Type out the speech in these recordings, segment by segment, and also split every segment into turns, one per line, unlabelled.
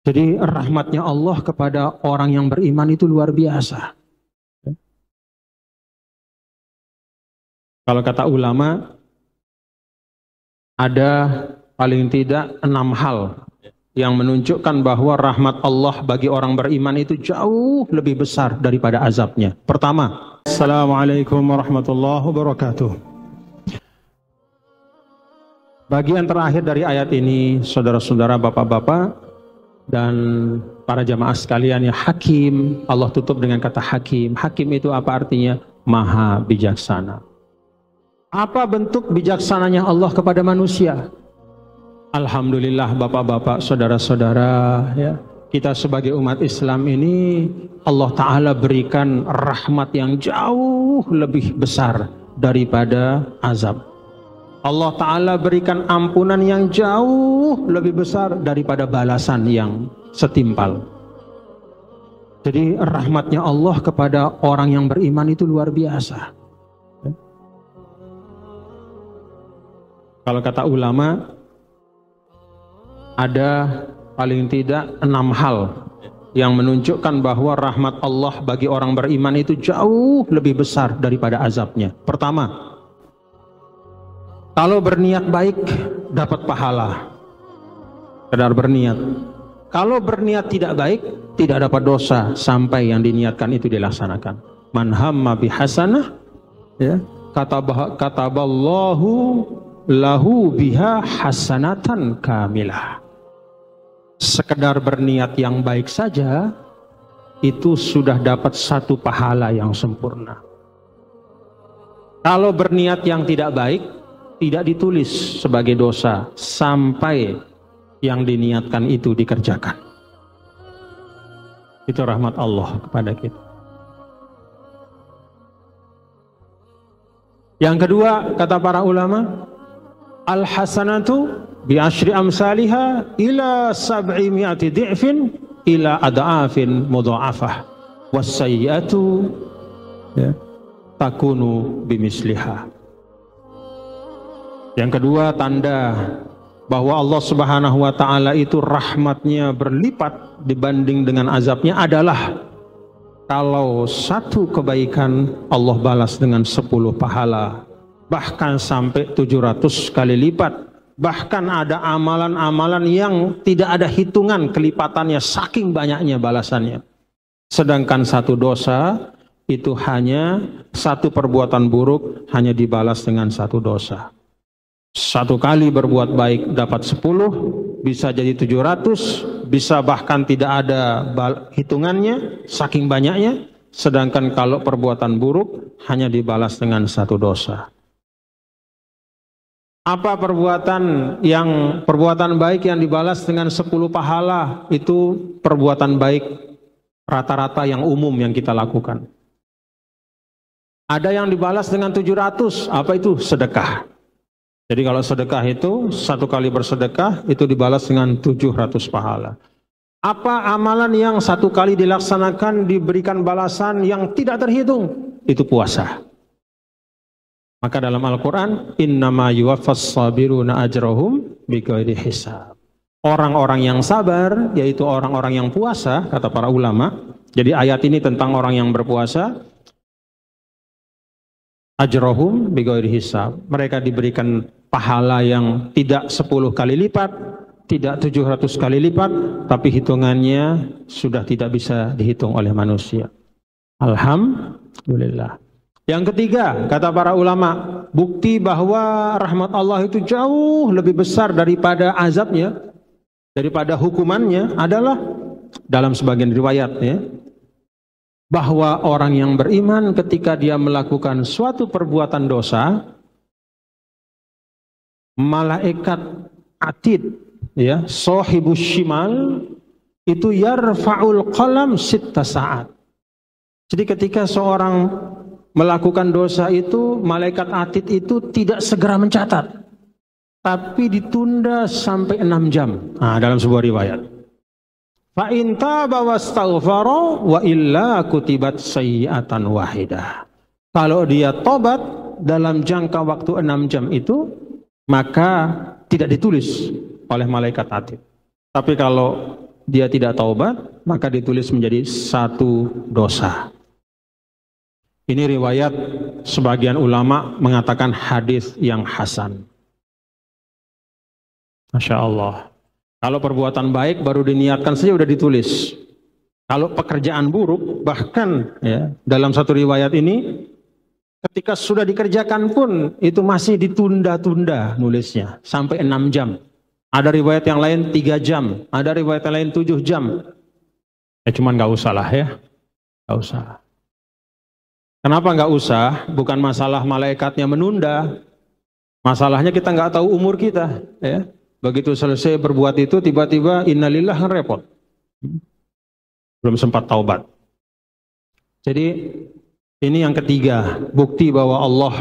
Jadi rahmatnya Allah kepada orang yang beriman itu luar biasa. Kalau kata ulama, ada paling tidak 6 hal yang menunjukkan bahwa rahmat Allah bagi orang beriman itu jauh lebih besar daripada azabnya. Pertama, Assalamualaikum warahmatullahi wabarakatuh. Bagian terakhir dari ayat ini, saudara-saudara, bapak-bapak, dan para jamaah sekalian, ya hakim, Allah tutup dengan kata hakim. Hakim itu apa artinya? Maha bijaksana. Apa bentuk bijaksananya Allah kepada manusia? Alhamdulillah bapak-bapak, saudara-saudara, ya, kita sebagai umat Islam ini Allah Ta'ala berikan rahmat yang jauh lebih besar daripada azab. Allah Ta'ala berikan ampunan yang jauh lebih besar daripada balasan yang setimpal. Jadi rahmatnya Allah kepada orang yang beriman itu luar biasa. Kalau kata ulama, ada paling tidak 6 hal yang menunjukkan bahwa rahmat Allah bagi orang beriman itu jauh lebih besar daripada azabnya. Pertama, kalau berniat baik dapat pahala, sekedar berniat. Kalau berniat tidak baik tidak dapat dosa sampai yang diniatkan itu dilaksanakan. Man hamma bihasanah, ya, kataballahu lahu biha hasanatan kamilah. Sekedar berniat yang baik saja itu sudah dapat satu pahala yang sempurna. Kalau berniat yang tidak baik tidak ditulis sebagai dosa sampai yang diniatkan itu dikerjakan. Itu rahmat Allah kepada kita. Yang kedua, kata para ulama, al-hasanatu bi asyri amsalihha ila 700 di'fin ila ad'afin mudha'afah was-sayyi'atu, ya, takunu bimisliha. Yang kedua, tanda bahwa Allah Subhanahu wa ta'ala itu rahmatnya berlipat dibanding dengan azabnya adalah kalau satu kebaikan Allah balas dengan 10 pahala, bahkan sampai 700 kali lipat. Bahkan ada amalan-amalan yang tidak ada hitungan kelipatannya, saking banyaknya balasannya. Sedangkan satu dosa itu hanya satu perbuatan buruk hanya dibalas dengan satu dosa. Satu kali berbuat baik dapat 10, bisa jadi 700, bisa bahkan tidak ada hitungannya, saking banyaknya. Sedangkan kalau perbuatan buruk hanya dibalas dengan satu dosa. Apa perbuatan baik yang dibalas dengan 10 pahala? Itu perbuatan baik rata-rata yang umum yang kita lakukan. Ada yang dibalas dengan 700, apa itu? Sedekah. Jadi kalau sedekah itu, satu kali bersedekah itu dibalas dengan 700 pahala. Apa amalan yang satu kali dilaksanakan diberikan balasan yang tidak terhitung? Itu puasa. Maka dalam Al-Quran, innama yuwaffas sabiruna ajrahum bighairi hisab. Orang-orang yang sabar, yaitu orang-orang yang puasa, kata para ulama. Jadi ayat ini tentang orang yang berpuasa. Ajrahum bighairi hisab. Mereka diberikan pahala yang tidak 10 kali lipat, tidak 700 kali lipat, tapi hitungannya sudah tidak bisa dihitung oleh manusia. Alhamdulillah. Yang ketiga, kata para ulama, bukti bahwa rahmat Allah itu jauh lebih besar daripada azabnya, daripada hukumannya adalah dalam sebagian riwayat, ya, bahwa orang yang beriman ketika dia melakukan suatu perbuatan dosa, malaikat atid, ya, sahibus shimal, itu yarfa'ul qalam 6 saat. Jadi ketika seorang melakukan dosa itu, malaikat atid itu tidak segera mencatat, tapi ditunda sampai 6 jam. Nah, dalam sebuah riwayat, fa in taba wastaghfara wa illa kutibat sayyi'atan wahidah. Kalau dia tobat dalam jangka waktu 6 jam itu, maka tidak ditulis oleh malaikat atid. Tapi kalau dia tidak taubat, maka ditulis menjadi satu dosa. Ini riwayat sebagian ulama mengatakan hadis yang hasan. Masya Allah. Kalau perbuatan baik baru diniatkan saja udah ditulis. Kalau pekerjaan buruk, bahkan ya, dalam satu riwayat ini, ketika sudah dikerjakan pun itu masih ditunda-tunda nulisnya sampai 6 jam. Ada riwayat yang lain 3 jam, ada riwayat yang lain 7 jam. Ya cuman nggak usah lah ya, nggak usah. Kenapa nggak usah? Bukan masalah malaikatnya menunda, masalahnya kita nggak tahu umur kita. Ya. Begitu selesai berbuat itu, tiba-tiba innalillah kan repot. Belum sempat taubat. Jadi ini yang ketiga, bukti bahwa Allah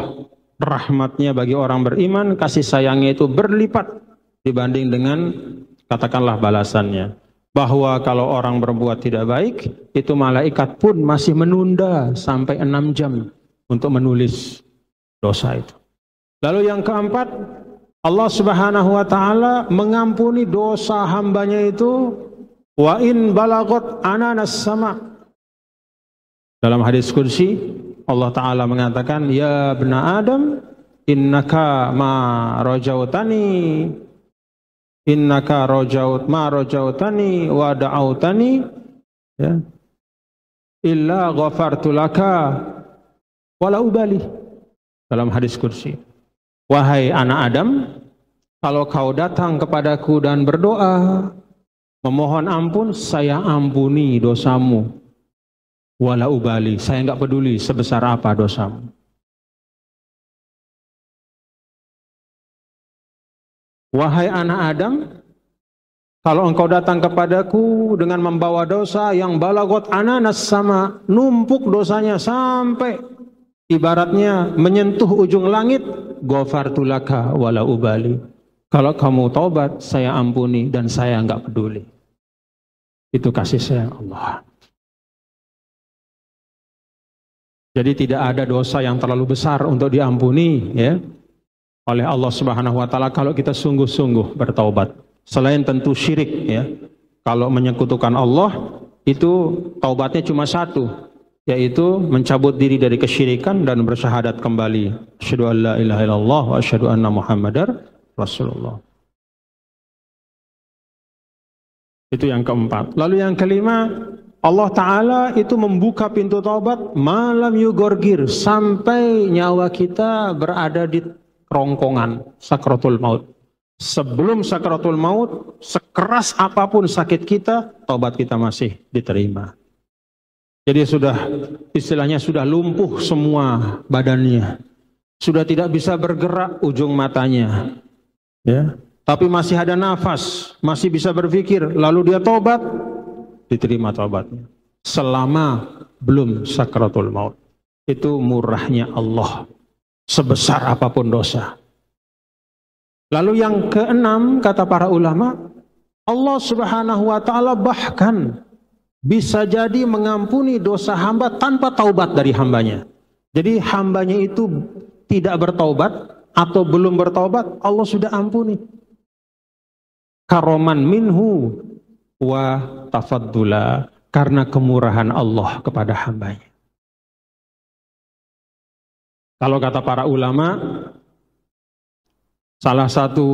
rahmatnya bagi orang beriman, kasih sayangnya itu berlipat dibanding dengan katakanlah balasannya. Bahwa kalau orang berbuat tidak baik, itu malaikat pun masih menunda sampai 6 jam untuk menulis dosa itu. Lalu yang keempat, Allah Subhanahu wa taala mengampuni dosa hambanya itu wa in balagot ananas sama. Dalam hadis qudsi Allah taala mengatakan, ya bna Adam innaka ma rajautani innaka rajautani wa da'autani ya illa ghafartu laka wala ubali. Dalam hadis qudsi, wahai anak Adam, kalau kau datang kepadaku dan berdoa memohon ampun, saya ampuni dosamu. Wala ubali, saya enggak peduli sebesar apa dosamu. Wahai anak Adam, kalau engkau datang kepadaku dengan membawa dosa yang balagot ananas sama, numpuk dosanya sampai ibaratnya menyentuh ujung langit, ghafartu laka wala ubali. Kalau kamu taubat, saya ampuni dan saya enggak peduli. Itu kasih sayang Allah. Jadi tidak ada dosa yang terlalu besar untuk diampuni ya oleh Allah Subhanahu wa taala kalau kita sungguh-sungguh bertaubat. Selain tentu syirik ya. Kalau menyekutukan Allah itu taubatnya cuma satu, yaitu mencabut diri dari kesyirikan dan bersyahadat kembali. Asyhadu an la ilaha illallah wa asyhadu anna Muhammadar Rasulullah. Itu yang keempat. Lalu yang kelima, Allah Ta'ala itu membuka pintu taubat malam yugorgir, sampai nyawa kita berada di kerongkongan sakratul maut. Sebelum sakratul maut, sekeras apapun sakit kita, taubat kita masih diterima. Jadi sudah istilahnya sudah lumpuh semua badannya, sudah tidak bisa bergerak ujung matanya ya, tapi masih ada nafas, masih bisa berpikir, lalu dia taubat, diterima taubatnya selama belum sakratul maut. Itu murahnya Allah, sebesar apapun dosa. Lalu yang keenam, kata para ulama, Allah Subhanahu wa taala bahkan bisa jadi mengampuni dosa hamba tanpa taubat dari hambanya. Jadi hambanya itu tidak bertaubat atau belum bertaubat, Allah sudah ampuni. Karoman minhu wa tafaddula, karena kemurahan Allah kepada hambanya. Kalau kata para ulama, salah satu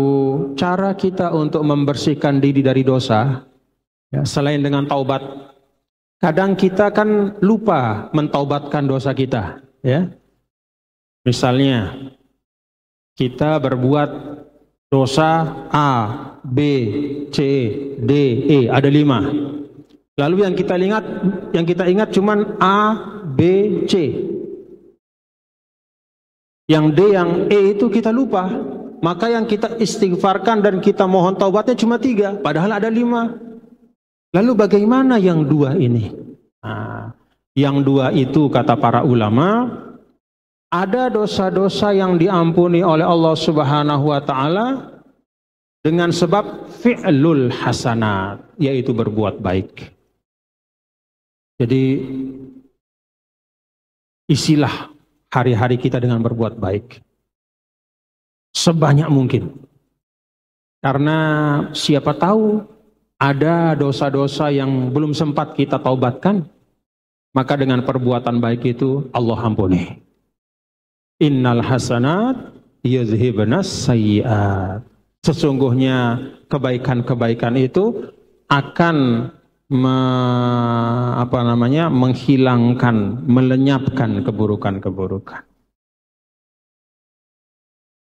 cara kita untuk membersihkan diri dari dosa ya, selain dengan taubat, kadang kita kan lupa mentaubatkan dosa kita ya. Misalnya kita berbuat dosa A, B, C, D, E, ada 5. Lalu yang kita ingat cuman A, B, C. Yang D, yang E itu kita lupa. Maka yang kita istighfarkan dan kita mohon taubatnya cuma 3, padahal ada 5. Lalu bagaimana yang 2 ini? Nah, yang 2 itu kata para ulama, ada dosa-dosa yang diampuni oleh Allah Subhanahu wa taala dengan sebab fi'lul hasanat, yaitu berbuat baik. Jadi isilah hari-hari kita dengan berbuat baik sebanyak mungkin. Karena siapa tahu Ada dosa-dosa yang belum sempat kita taubatkan, maka dengan perbuatan baik itu Allah ampuni. Innal hasanat yuzhibnas sayyi'at. Sesungguhnya kebaikan-kebaikan itu akan menghilangkan, melenyapkan keburukan-keburukan.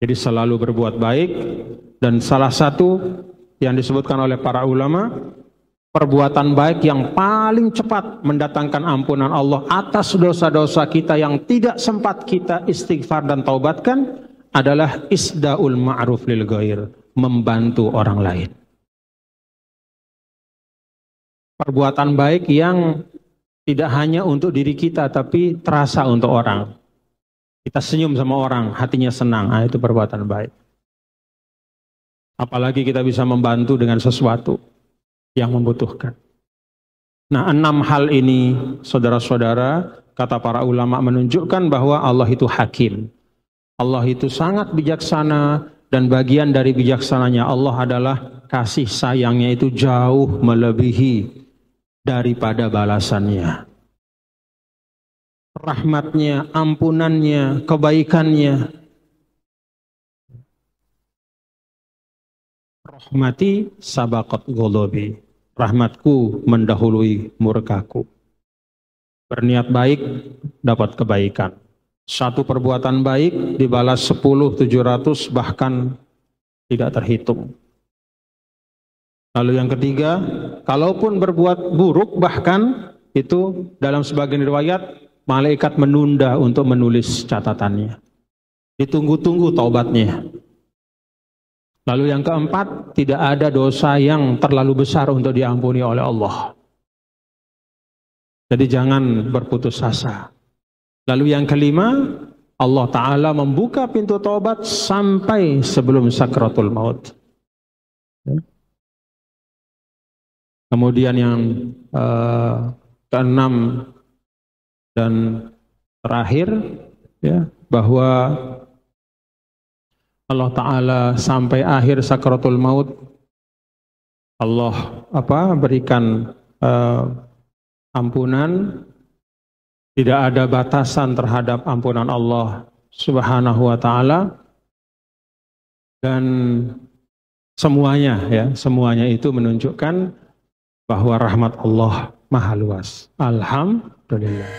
Jadi selalu berbuat baik, dan salah satu yang disebutkan oleh para ulama, perbuatan baik yang paling cepat mendatangkan ampunan Allah atas dosa-dosa kita yang tidak sempat kita istighfar dan taubatkan adalah isda'ul ma'ruf lil ghair, membantu orang lain. Perbuatan baik yang tidak hanya untuk diri kita, tapi terasa untuk orang. Kita senyum sama orang, hatinya senang. Nah, itu perbuatan baik. Apalagi kita bisa membantu dengan sesuatu yang membutuhkan. Nah, 6 hal ini, saudara-saudara, kata para ulama menunjukkan bahwa Allah itu hakim. Allah itu sangat bijaksana, dan bagian dari bijaksananya Allah adalah kasih sayangnya itu jauh melebihi daripada balasannya. Rahmatnya, ampunannya, kebaikannya. Rahmati sabaqat ghadabi. Rahmatku mendahului murkaku. Berniat baik dapat kebaikan. Satu perbuatan baik dibalas 10, 700, bahkan tidak terhitung. Lalu yang ketiga, kalaupun berbuat buruk bahkan itu dalam sebagian riwayat malaikat menunda untuk menulis catatannya. Ditunggu-tunggu taubatnya. Lalu yang keempat, tidak ada dosa yang terlalu besar untuk diampuni oleh Allah. Jadi jangan berputus asa. Lalu yang kelima, Allah Ta'ala membuka pintu taubat sampai sebelum sakratul maut. Kemudian yang keenam dan terakhir, ya, bahwa Allah Ta'ala sampai akhir sakratul maut, Allah berikan ampunan, tidak ada batasan terhadap ampunan Allah Subhanahu wa Ta'ala, dan semuanya itu menunjukkan bahwa rahmat Allah maha luas. Alhamdulillah.